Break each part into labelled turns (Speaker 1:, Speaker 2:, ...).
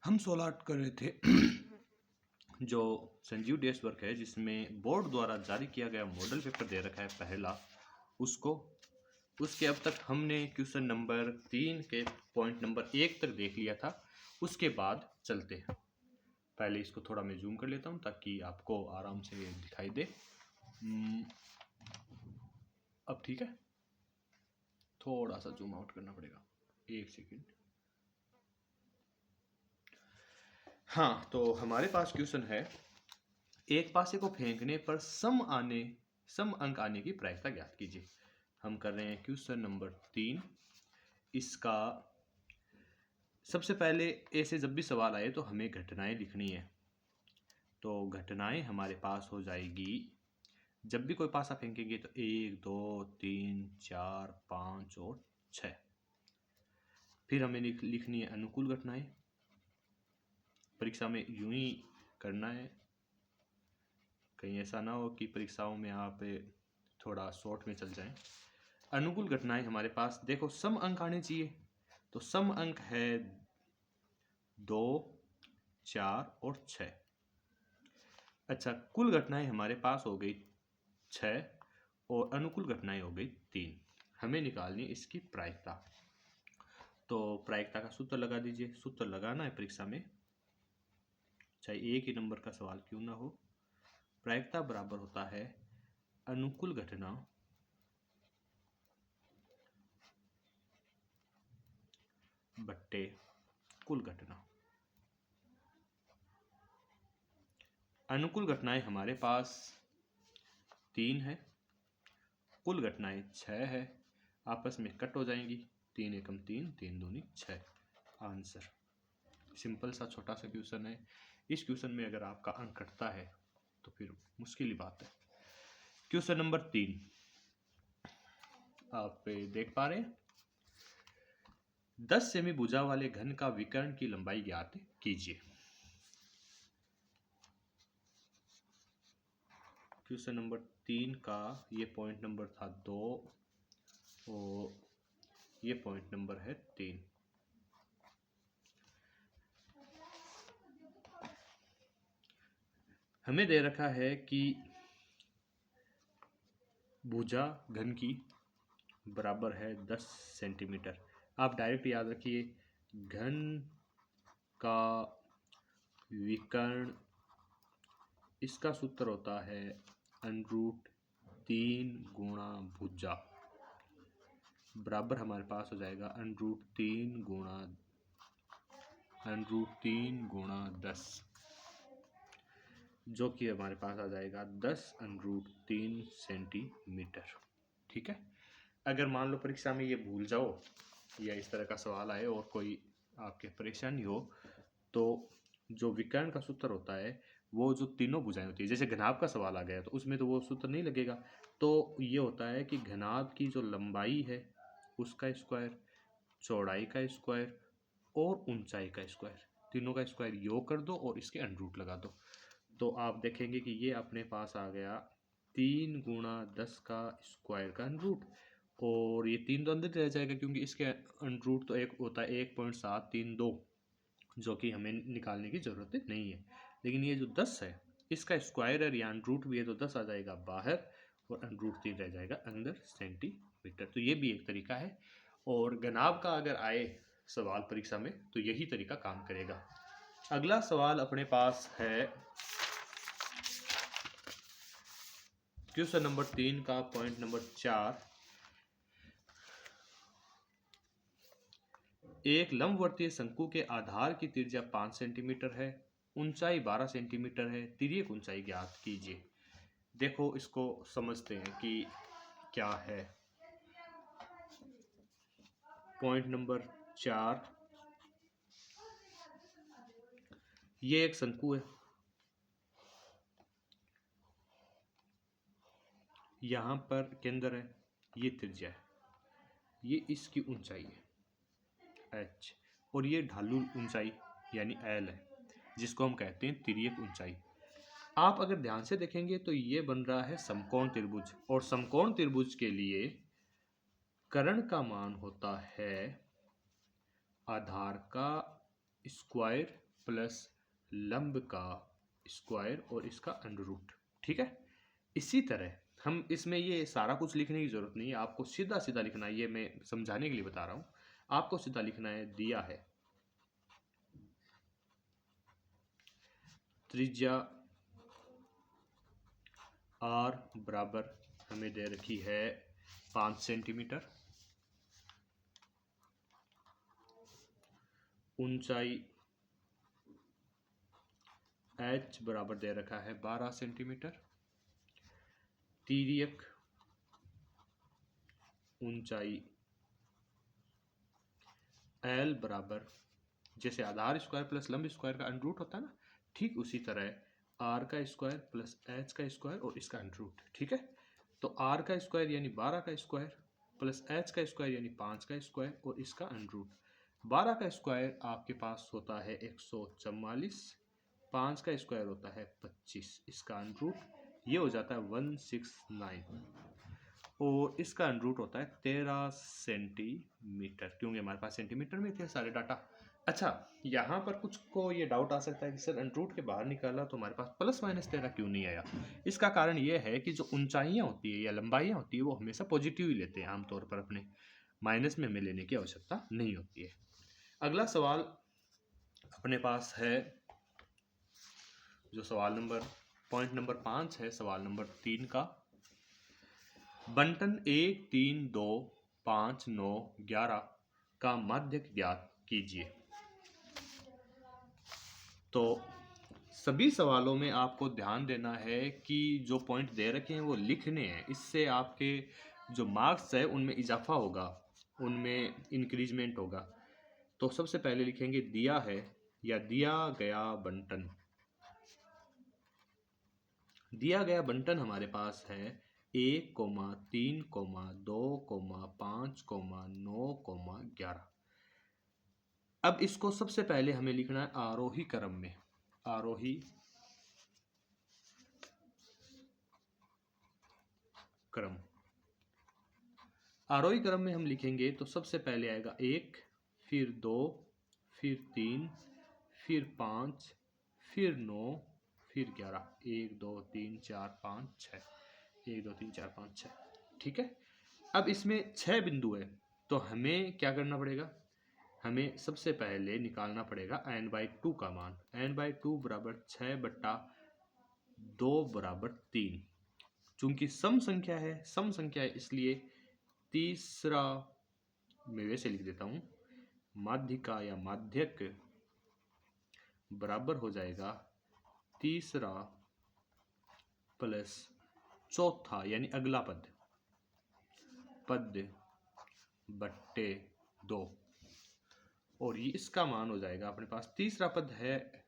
Speaker 1: हम सॉल्व कर रहे थे जो संजीव डेस वर्क है, जिसमें बोर्ड द्वारा जारी किया गया मॉडल पेपर दे रखा है पहला, उसके अब तक हमने क्वेश्चन नंबर 3 के पॉइंट नंबर 1 तक देख लिया था। उसके बाद चलते हैं। पहले इसको थोड़ा मैं जूम कर लेता हूँ ताकि आपको आराम से दिखाई दे। अब ठीक है, थोड़ा सा जूम आउट करना पड़ेगा, 1 सेकेंड। हाँ, तो हमारे पास क्वेश्चन है, एक पासे को फेंकने पर सम अंक आने की प्रायिकता ज्ञात कीजिए। हम कर रहे हैं क्वेश्चन नंबर 3। इसका सबसे पहले ऐसे जब भी सवाल आए तो हमें घटनाएं लिखनी है। तो घटनाएं हमारे पास हो जाएगी, जब भी कोई पासा फेंकेंगे तो 1 2 3 4 5 और 6। फिर हमें लिखनी है अनुकूल घटनाएं। परीक्षा में यूं ही करना है, कहीं ऐसा ना हो कि परीक्षाओं में आप थोड़ा शॉर्ट में चल जाएं। अनुकूल घटनाएं हमारे पास देखो सम अंक आने चाहिए, तो सम अंक है 2 4 और 6। अच्छा, कुल घटनाएं हमारे पास हो गई 6 और अनुकूल घटनाएं हो गई 3। हमें निकालनी है इसकी प्रायिकता। तो प्रायिकता का सूत्र लगा दीजिए। सूत्र लगाना है परीक्षा में, चाहे एक ही नंबर का सवाल क्यों ना हो। प्रायिकता बराबर होता है अनुकूल घटना बट्टे कुल घटना। अनुकूल घटनाएं हमारे पास 3 है, कुल घटनाएं 6 है, आपस में कट हो जाएंगी। 3 एकम 3, 3 दूनी 6। आंसर। सिंपल सा छोटा सा क्वेश्चन है। इस क्वेश्चन में अगर आपका अंक कटता है तो फिर मुश्किल ही बात है। क्वेश्चन नंबर 3 आप देख पा रहे हैं, 10 सेमी भुजा वाले घन का विकर्ण की लंबाई ज्ञात कीजिए। क्वेश्चन नंबर 3 का ये पॉइंट नंबर था 2 और ये पॉइंट नंबर है 3। हमें दे रखा है कि भुजा घन की बराबर है 10 सेंटीमीटर। आप डायरेक्ट याद रखिए, घन का विकर्ण, इसका सूत्र होता है √3 गुणा भुजा, बराबर हमारे पास हो जाएगा √3 गुणा 10, जो कि हमारे पास आ जाएगा 10√3 सेंटीमीटर। ठीक है। अगर मान लो परीक्षा में ये भूल जाओ या इस तरह का सवाल आए और कोई आपके परेशानी हो, तो जो विकर्ण का सूत्र होता है वो जो तीनों भुजाएं होती है, जैसे घनाभ का सवाल आ गया तो उसमें तो वो सूत्र नहीं लगेगा। तो ये होता है कि घनाभ की जो लंबाई है उसका स्क्वायर, चौड़ाई का स्क्वायर और ऊंचाई का स्क्वायर, तीनों का स्क्वायर योग कर दो और इसके अंडर लगा दो। तो आप देखेंगे कि ये अपने पास आ गया 3 गुणा 10 का स्क्वायर का अंडर, और ये 3 तो अंदर रह जाएगा क्योंकि इसके अंडर तो एक होता है 1.732, जो कि हमें निकालने की ज़रूरत नहीं है। लेकिन ये जो 10 है इसका स्क्वायर है या अंडर भी है, तो 10 आ जाएगा बाहर और √3 रह जाएगा अंदर सेंटीमीटर। तो ये भी एक तरीका है। और घनाभ का अगर आए सवाल परीक्षा में तो यही तरीका काम करेगा। अगला सवाल अपने पास है क्वेश्चन नंबर 3 का पॉइंट नंबर 4। एक लंबवर्तीय शंकु के आधार की त्रिज्या 5 सेंटीमीटर है, ऊंचाई 12 सेंटीमीटर है, तिर्यक ऊंचाई ज्ञात कीजिए। देखो इसको समझते हैं कि क्या है। पॉइंट नंबर 4, ये एक शंकु है, यहाँ पर केंद्र है, ये त्रिज्या है, ये इसकी ऊंचाई है h, और ये ढालू ऊंचाई यानी l है, जिसको हम कहते हैं तिर्यक ऊंचाई। आप अगर ध्यान से देखेंगे तो ये बन रहा है समकोण त्रिभुज, और समकोण त्रिभुज के लिए कर्ण का मान होता है आधार का स्क्वायर प्लस लंब का स्क्वायर और इसका अंडर रूट। ठीक है, इसी तरह हम इसमें ये सारा कुछ लिखने की जरूरत नहीं है, आपको सीधा सीधा लिखना है। ये मैं समझाने के लिए बता रहा हूं, आपको सीधा लिखना है। दिया है त्रिज्या r बराबर हमें दे रखी है 5 सेंटीमीटर, ऊंचाई h बराबर दे रखा है 12 सेंटीमीटर, तिर्यक ऊंचाई l बराबर, जैसे आधार स्क्वायर प्लस लंब स्क्वायर का अंडर रूट होता है ना, ठीक उसी तरह r का स्क्वायर प्लस h का स्क्वायर और इसका अंडर रूट। ठीक है, तो r का स्क्वायर यानी 12 का स्क्वायर प्लस h का स्क्वायर यानी 5 का स्क्वायर और इसका अंडर रूट। 12 का स्क्वायर आपके पास होता है 144, 5 का स्क्वायर होता है 25, इसका अंडर रूट ये हो जाता है 169 और इसका अंडर रूट होता है 13 सेंटीमीटर, क्योंकि हमारे पास सेंटीमीटर में थे सारे डाटा। अच्छा, यहाँ पर कुछ को ये डाउट आ सकता है कि सर अंडर रूट के बाहर निकाला तो हमारे पास प्लस माइनस 13 क्यों नहीं आया। इसका कारण ये है कि जो ऊंचाइयाँ होती है या लंबाइयाँ होती है वो हमेशा पॉजिटिव ही लेते हैं आमतौर पर, अपने माइनस में हमें लेने की आवश्यकता नहीं होती है। अगला सवाल अपने पास है जो सवाल नंबर पॉइंट नंबर 5 है, सवाल नंबर 3 का। बंटन 1, 3, 2, 5, 9, 11 का माध्यक ज्ञात कीजिए। तो सभी सवालों में आपको ध्यान देना है कि जो पॉइंट दे रखे हैं वो लिखने हैं, इससे आपके जो मार्क्स है उनमें इजाफा होगा, उनमें इंक्रीजमेंट होगा। तो सबसे पहले लिखेंगे दिया है या दिया गया बंटन। दिया गया बंटन हमारे पास है 1, 3, 2, 5, 9, 11। अब इसको सबसे पहले हमें लिखना है आरोही क्रम में। आरोही क्रम, आरोही क्रम में हम लिखेंगे तो सबसे पहले आएगा 1, फिर 2, फिर 3, फिर 5, फिर 9, फिर 11। 1, 2, 3, 4, 5, 6, 1, 2, 3, 4, 5, 6। ठीक है, अब इसमें 6 बिंदु है तो हमें क्या करना पड़ेगा, हमें सबसे पहले निकालना पड़ेगा n/2 का मान। n/2 बराबर 6/2 बराबर 3। चूंकि सम संख्या है, सम संख्या है, इसलिए तीसरा मैं वैसे लिख देता हूं, माध्यिका या माध्यक बराबर हो जाएगा तीसरा प्लस चौथा यानी अगला पद बट्टे 2, और ये इसका मान हो जाएगा अपने पास, तीसरा पद है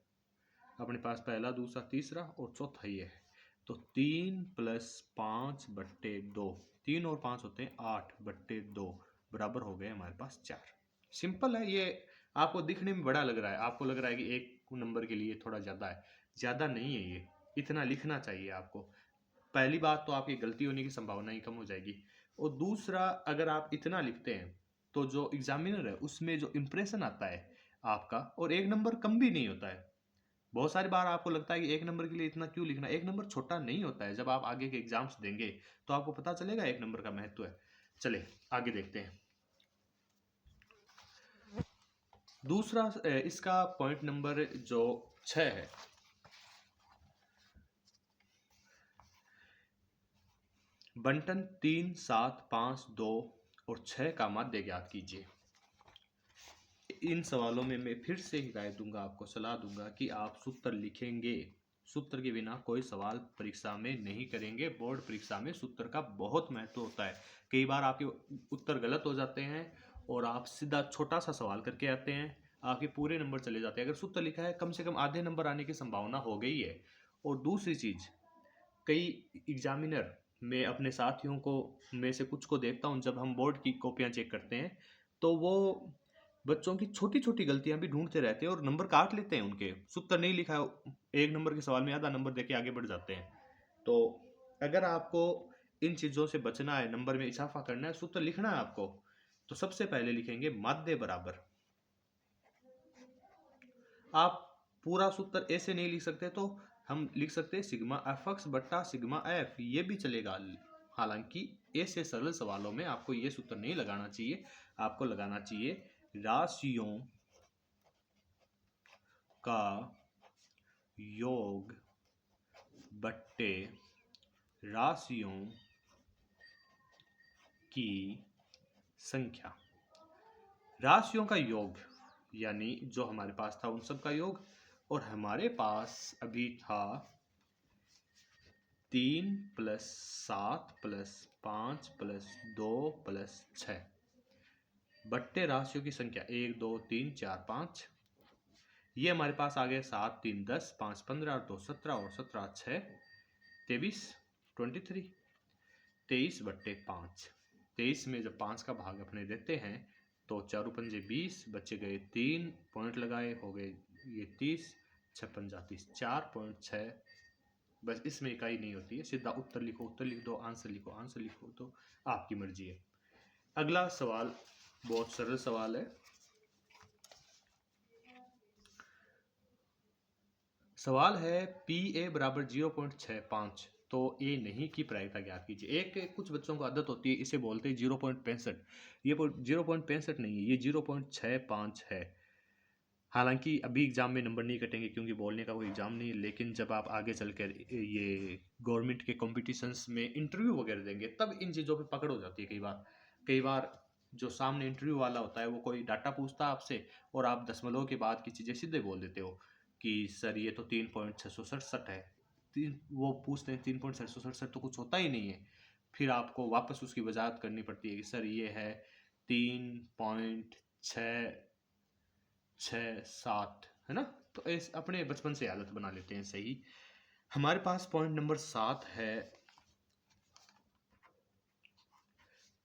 Speaker 1: अपने पास, पहला दूसरा तीसरा और चौथा ये है, तो 3 + 5/2, 3 और 5 होते हैं 8/2 बराबर हो गए हमारे पास 4। सिंपल है ये, आपको दिखने में बड़ा लग रहा है, आपको लग रहा है कि एक नंबर के लिए थोड़ा ज़्यादा है, ज़्यादा नहीं है, ये इतना लिखना चाहिए आपको। पहली बात तो आपकी गलती होने की संभावना ही कम हो जाएगी, और दूसरा अगर आप इतना लिखते हैं तो जो एग्जामिनर है उसमें जो इम्प्रेशन आता है आपका, और 1 नंबर कम भी नहीं होता है। बहुत सारी बार आपको लगता है कि 1 नंबर के लिए इतना क्यों लिखना, 1 नंबर छोटा नहीं होता है। जब आप आगे के एग्जाम्स देंगे तो आपको पता चलेगा 1 नंबर का महत्व है। चले आगे देखते हैं। दूसरा इसका पॉइंट नंबर जो 6 है, बंटन 3, 7, 5, 2 और 6 का माध्य ज्ञात कीजिए। इन सवालों में मैं फिर से हिदायत दूंगा, आपको सलाह दूंगा कि आप सूत्र लिखेंगे, सूत्र के बिना कोई सवाल परीक्षा में नहीं करेंगे। बोर्ड परीक्षा में सूत्र का बहुत महत्व होता है। कई बार आपके उत्तर गलत हो जाते हैं और आप सीधा छोटा सा सवाल करके आते हैं, आपके पूरे नंबर चले जाते हैं। अगर सूत्र लिखा है कम से कम आधे नंबर आने की संभावना हो गई है। और दूसरी चीज़, कई एग्जामिनर, मैं अपने साथियों को में से कुछ को देखता हूँ, जब हम बोर्ड की कॉपियाँ चेक करते हैं तो वो बच्चों की छोटी छोटी गलतियां भी ढूंढते रहते हैं और नंबर काट लेते हैं उनके। सूत्र नहीं लिखा है, 1 नंबर के सवाल में आधा नंबर देके आगे बढ़ जाते हैं। तो अगर आपको इन चीज़ों से बचना है, नंबर में इजाफा करना है, सूत्र लिखना है आपको, तो सबसे पहले लिखेंगे माध्य बराबर। आप पूरा सूत्र ऐसे नहीं लिख सकते तो हम लिख सकते हैं सिग्मा एफ एक्स बट्टा सिग्मा एफ, ये भी चलेगा। हालांकि ऐसे सरल सवालों में आपको ये सूत्र नहीं लगाना चाहिए, आपको लगाना चाहिए राशियों का योग बट्टे राशियों की संख्या। राशियों का योग यानी जो हमारे पास था उन सब का योग, और हमारे पास अभी था 3 + 7 + 5 + 2 + 6 बट्टे राशियों की संख्या 1 2 3 4 5। ये हमारे पास आ गए 7 3 10 5 15 और 2 17 और 17 6 23 23 23 बट्टे 5। 23 में जब 5 का भाग अपने देते हैं तो 4 पंजे 20, बच्चे गए 3 पॉइंट लगाए, हो गए ये 30, 6 पंजा 30, 4.6। बस इसमें इकाई नहीं होती है, सीधा उत्तर लिखो, उत्तर लिख दो, आंसर लिखो, आंसर लिखो, तो आपकी मर्जी है। अगला सवाल बहुत सरल सवाल है। सवाल है पी ए बराबर 0.65 तो ए नहीं की प्रायिकता ज्ञात कीजिए। एक कुछ बच्चों को आदत होती है, इसे बोलते हैं 0.65। ये 0.65 नहीं है, ये 0.65 है। हालांकि अभी एग्जाम में नंबर नहीं कटेंगे क्योंकि बोलने का कोई एग्जाम नहीं है, लेकिन जब आप आगे चलकर ये गवर्नमेंट के कॉम्पिटिशन्स में इंटरव्यू वगैरह देंगे तब इन चीज़ों पे पकड़ हो जाती है। कई बार जो सामने इंटरव्यू वाला होता है वो कोई डाटा पूछता है आपसे और आप दशमलव के बाद की चीज़ें सीधे बोल देते हो कि सर ये तो 3.667 है। वो पूछते हैं 3.667 तो कुछ होता ही नहीं है, फिर आपको वापस उसकी वजाहत करनी पड़ती है कि सर ये है 3.667, है ना। तो इस अपने बचपन से आदत बना लेते हैं सही। हमारे पास पॉइंट नंबर 7 है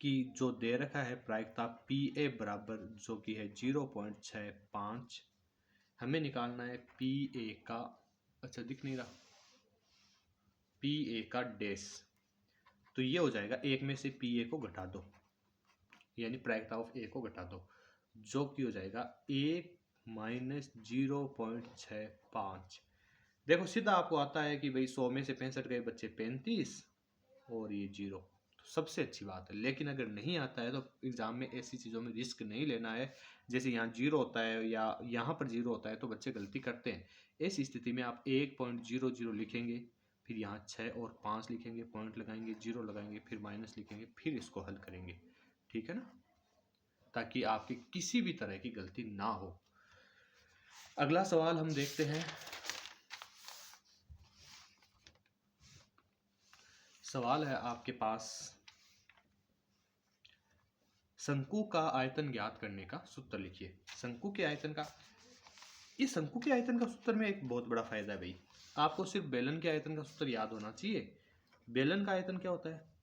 Speaker 1: कि जो दे रखा है प्रायिकता पी ए बराबर जो कि है 0.65, हमें निकालना है पी ए का, अच्छा दिख नहीं रहा, पी ए का डैश। तो ये हो जाएगा एक में से पी ए को घटा दो, यानी प्रायिकता ऑफ ए को घटा दो, जो कि हो जाएगा 1 - 0.65। देखो सीधा आपको आता है कि भाई 100 में से 65 गए बच्चे 35 और ये 0, तो सबसे अच्छी बात है। लेकिन अगर नहीं आता है तो एग्जाम में ऐसी चीज़ों में रिस्क नहीं लेना है। जैसे यहाँ 0 होता है या यहाँ पर 0 होता है तो बच्चे गलती करते हैं। ऐसी स्थिति में आप 1.00 लिखेंगे, फिर यहाँ 6 और 5 लिखेंगे, पॉइंट लगाएंगे, 0 लगाएंगे, फिर माइनस लिखेंगे, फिर इसको हल करेंगे, ठीक है ना, ताकि आपकी किसी भी तरह की गलती ना हो। अगला सवाल हम देखते हैं। सवाल है आपके पास, शंकु का आयतन ज्ञात करने का सूत्र लिखिए। शंकु के आयतन का, इस शंकु के आयतन का सूत्र में एक बहुत बड़ा फायदा है भाई, आपको सिर्फ बेलन के आयतन का सूत्र याद होना चाहिए। बेलन का आयतन क्या होता है?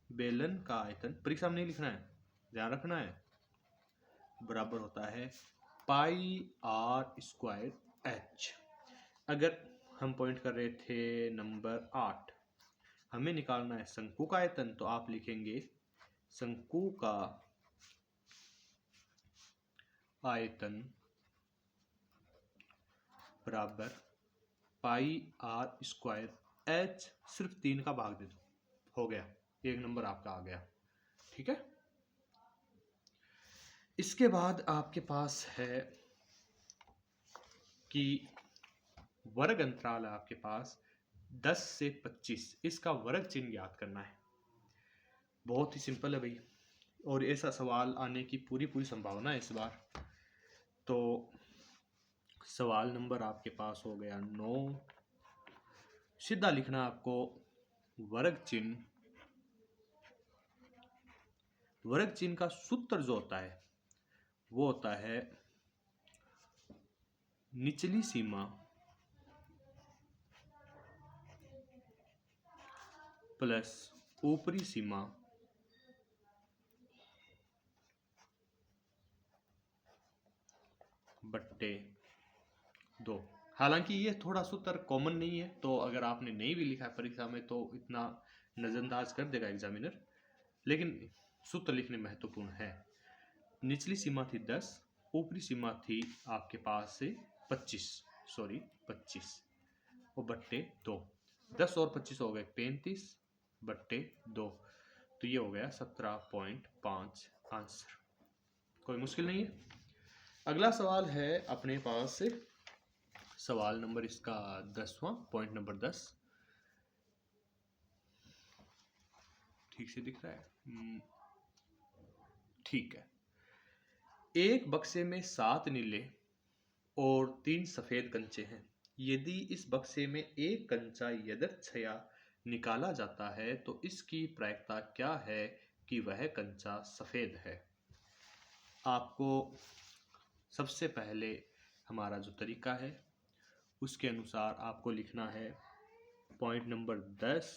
Speaker 1: बेलन का आयतन परीक्षा में नहीं लिखना है, ध्यान रखना है, बराबर होता है πr² h। अगर हम पॉइंट कर रहे थे नंबर 8, हमें निकालना है शंकु का आयतन, तो आप लिखेंगे शंकु का आयतन बराबर πr² h, सिर्फ 3 का भाग दे दो, हो गया, एक नंबर आपका आ गया, ठीक है। इसके बाद आपके पास है कि वर्ग अंतराल है आपके पास 10 से 25, इसका वर्ग चिन्ह ज्ञात करना है। बहुत ही सिंपल है भाई, और ऐसा सवाल आने की पूरी संभावना है इस बार। तो सवाल नंबर आपके पास हो गया 9, सीधा लिखना आपको वर्ग चिन्ह। वर्ग चिन्ह का सूत्र जो होता है वो होता है निचली सीमा प्लस ऊपरी सीमा बट्टे 2। हालांकि ये थोड़ा सूत्र कॉमन नहीं है, तो अगर आपने नहीं भी लिखा है परीक्षा में तो इतना नजरअंदाज कर देगा एग्जामिनर, लेकिन सूत्र लिखने महत्वपूर्ण है। निचली सीमा थी 10, ऊपरी सीमा थी आपके पास से 25, सॉरी 25 और बट्टे 2, 10 और 25 हो गए 35 बट्टे 2, तो ये हो गया 17.5 आंसर। कोई मुश्किल नहीं है। अगला सवाल है अपने पास सवाल नंबर इसका 10वां, पॉइंट नंबर 10। ठीक से दिख रहा है? ठीक है। एक बक्से में 7 नीले और 3 सफेद कंचे हैं। यदि इस बक्से में एक कंचा यदृच्छया निकाला जाता है तो इसकी प्रायिकता क्या है कि वह कंचा सफेद है। आपको सबसे पहले हमारा जो तरीका है उसके अनुसार आपको लिखना है पॉइंट नंबर 10